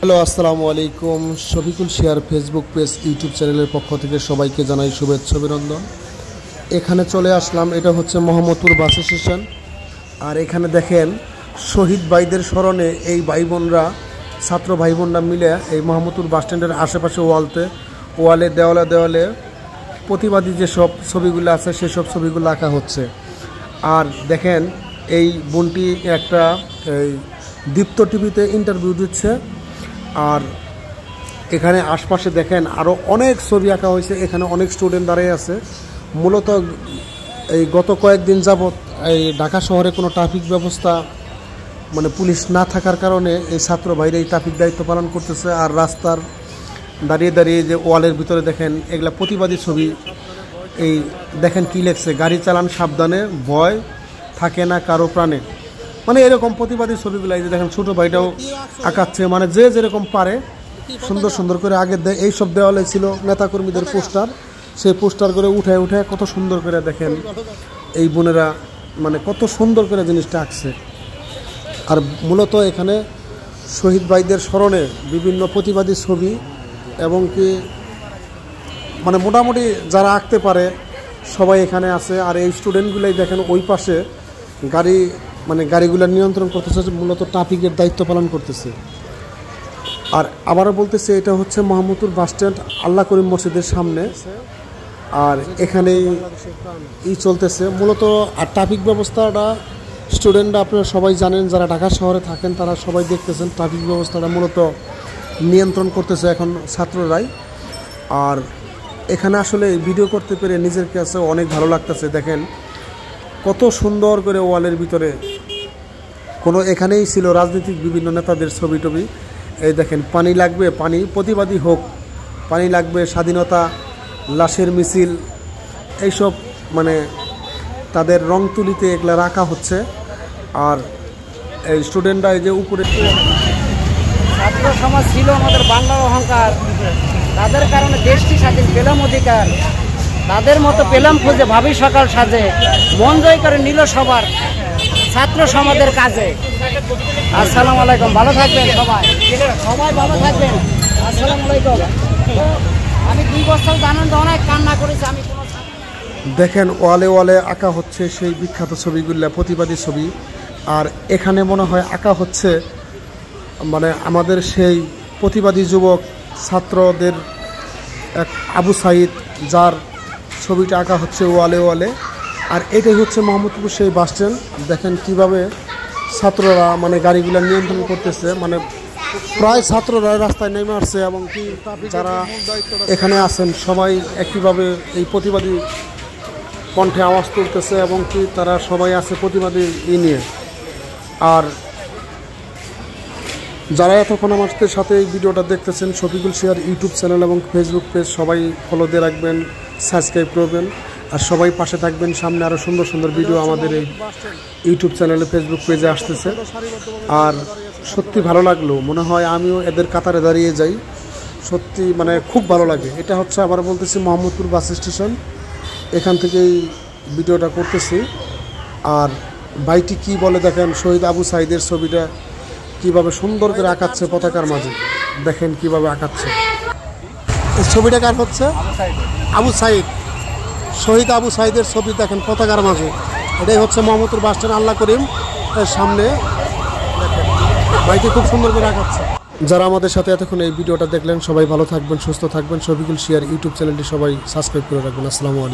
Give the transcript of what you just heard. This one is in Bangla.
হ্যালো, আসসালামু আলাইকুম। Shafiqul share Facebook page YouTube চ্যানেলের পক্ষ থেকে সবাইকে জানাই শুভেচ্ছা অভিনন্দন। এখানে চলে আসলাম, এটা হচ্ছে মোহাম্মদপুর বাস স্টেশন। আর এখানে দেখেন শহীদ ভাইদের স্মরণে এই ভাই বোনরা, ছাত্র ভাই বোনরা মিলে এই মোহাম্মদপুর বাস স্ট্যান্ডের আশেপাশে ওয়ালে দেওয়ালে প্রতিবাদী যেসব ছবিগুলো আছে সেসব ছবিগুলো আঁকা হচ্ছে। আর দেখেন এই বোনটি একটা দীপ্ত টিভিতে ইন্টারভিউ দিচ্ছে। আর এখানে আশপাশে দেখেন আরও অনেক ছবি আঁকা হয়েছে। এখানে অনেক স্টুডেন্ট দাঁড়িয়ে আছে। মূলত এই গত কয়েকদিন যাবৎ এই ঢাকা শহরে কোনো ট্রাফিক ব্যবস্থা পুলিশ না থাকার কারণে এই ছাত্র ভাইরা এই ট্রাফিক দায়িত্ব পালন করতেছে। আর রাস্তার দাঁড়িয়ে যে ওয়ালের ভিতরে দেখেন এগুলা প্রতিবাদী ছবি। এই দেখেন কি লেখছে, গাড়ি চালান সাবধানে, ভয় থাকে না কারো প্রাণে। এরকম প্রতিবাদী ছবিগুলো এই যে দেখেন ছোটো ভাইটাও আঁকাচ্ছে। যে যেরকম পারে সুন্দর সুন্দর করে আগে এইসব দেওয়ালে ছিল নেতাকর্মীদের পোস্টার, সেই পোস্টার করে উঠে কত সুন্দর করে দেখেন এই বোনেরা কত সুন্দর করে জিনিসটা আঁকছে। আর মূলত এখানে শহীদ ভাইদের স্মরণে বিভিন্ন প্রতিবাদী ছবি এবং কি মোটামুটি যারা আঁকতে পারে সবাই এখানে আছে। আর এই স্টুডেন্টগুলোই দেখেন ওই পাশে গাড়িগুলো নিয়ন্ত্রণ করতেছে, মূলত ট্রাফিকের দায়িত্ব পালন করতেছে। আর আবারও বলতেছে এটা হচ্ছে মোহাম্মদপুর বাস স্ট্যান্ড আল্লাহ করিম মসজিদের সামনে। আর এখানেই চলতেছে মূলত। আর ট্রাফিক ব্যবস্থাটা স্টুডেন্টরা আপনারা সবাই জানেন, যারা ঢাকা শহরে থাকেন তারা সবাই দেখতেছেন ট্রাফিক ব্যবস্থাটা মূলত নিয়ন্ত্রণ করতেছে এখন ছাত্ররাই। আর এখানে আসলে ভিডিও করতে পেরে নিজের কাছে অনেক ভালো লাগতেছে। দেখেন কত সুন্দর করে ওয়ালের ভিতরে এখানেই ছিল রাজনৈতিক বিভিন্ন নেতাদের ছবি টবি। এই দেখেন পানি লাগবে, পানি প্রতিবাদী হোক, পানি লাগবে, স্বাধীনতা, লাশের মিছিল, এইসব তাদের রং তুলিতে এগুলা রাখা হচ্ছে। আর এই স্টুডেন্টরা এই যে উপরে ছাত্র সমাজ ছিল আমাদের বাংলার অহংকার, তাদের কারণে দেশটি স্বাধীন পেলাম অধিকার, তাদের মতো পেলাম খুঁজে ভাবি সকাল সাজে, মন জয় করে নিল সবার ছাত্র সমাজের কাজে। আসসালামু আলাইকুম, ভালো থাকবেন সবাই ভালো থাকবেন। আসসালামু আলাইকুম। আমি 2 বছর আনন্দ অনেক কান্না করেছি। আমি দেখেন ওয়ালে আঁকা হচ্ছে সেই বিখ্যাত ছবিগুলো, প্রতিবাদী ছবি। আর এখানে মনে হয় আঁকা হচ্ছে আমাদের সেই প্রতিবাদী যুবক ছাত্রদের এক আবু সাইদ, যার ছবিটা আঁকা হচ্ছে ওয়ালে। আর এটাই হচ্ছে মোহাম্মদপুর সেই বাস স্ট্যান্ড। দেখেন কীভাবে ছাত্ররা গাড়িগুলো নিয়ন্ত্রণ করতেছে। প্রায় ছাত্ররা রাস্তায় নেমে আসছে এবং কি যারা এখানে আছেন সবাই একইভাবে এই প্রতিবাদী কণ্ঠে আওয়াজ তুলতেছে এবং কি তারা সবাই আছে প্রতিবাদী নিয়ে। আর যারা এতক্ষণ আমাদের সাথে এই ভিডিওটা দেখতেছেন, শফিকুল শেয়ার ইউটিউব চ্যানেল এবং ফেসবুক পেজ সবাই ফলো দিয়ে রাখবেন, সাবস্ক্রাইব করবেন আর সবাই পাশে থাকবেন। সামনে আরও সুন্দর সুন্দর ভিডিও আমাদের এই ইউটিউব চ্যানেলে, ফেসবুক পেজে আসতেছে। আর সত্যি ভালো লাগলো, মনে হয় আমিও এদের কাতারে দাঁড়িয়ে যাই। সত্যি খুব ভালো লাগে। এটা হচ্ছে আবার বলতেছি মোহাম্মদপুর বাস স্টেশন, এখান থেকেই ভিডিওটা করতেছি। আর ভাইটি কি বলে দেখেন, শহীদ আবু সাইদের ছবিটা কিভাবে সুন্দর করে আঁকাচ্ছে পতাকার মাঝে। দেখেন কিভাবে আঁকাচ্ছে। এই ছবিটা কার হচ্ছে? আবু সাইদ, শহীদ আবু সাইদের ছবি দেখেন পতাকার মাঝে। এটাই হচ্ছে মোহাম্মদপুর বাস স্ট্যান্ড আল্লাহ করিম এর সামনে। দেখেন ভাইটি খুব সুন্দর করে আঁকাচ্ছে। যারা আমাদের সাথে এতক্ষণ এই ভিডিওটা দেখলেন সবাই ভালো থাকবেন, সুস্থ থাকবেন। শফিকুল শেয়ার ইউটিউব চ্যানেলটি সবাই সাবস্ক্রাইব করে রাখবেন। আসসালামু আলাইকুম।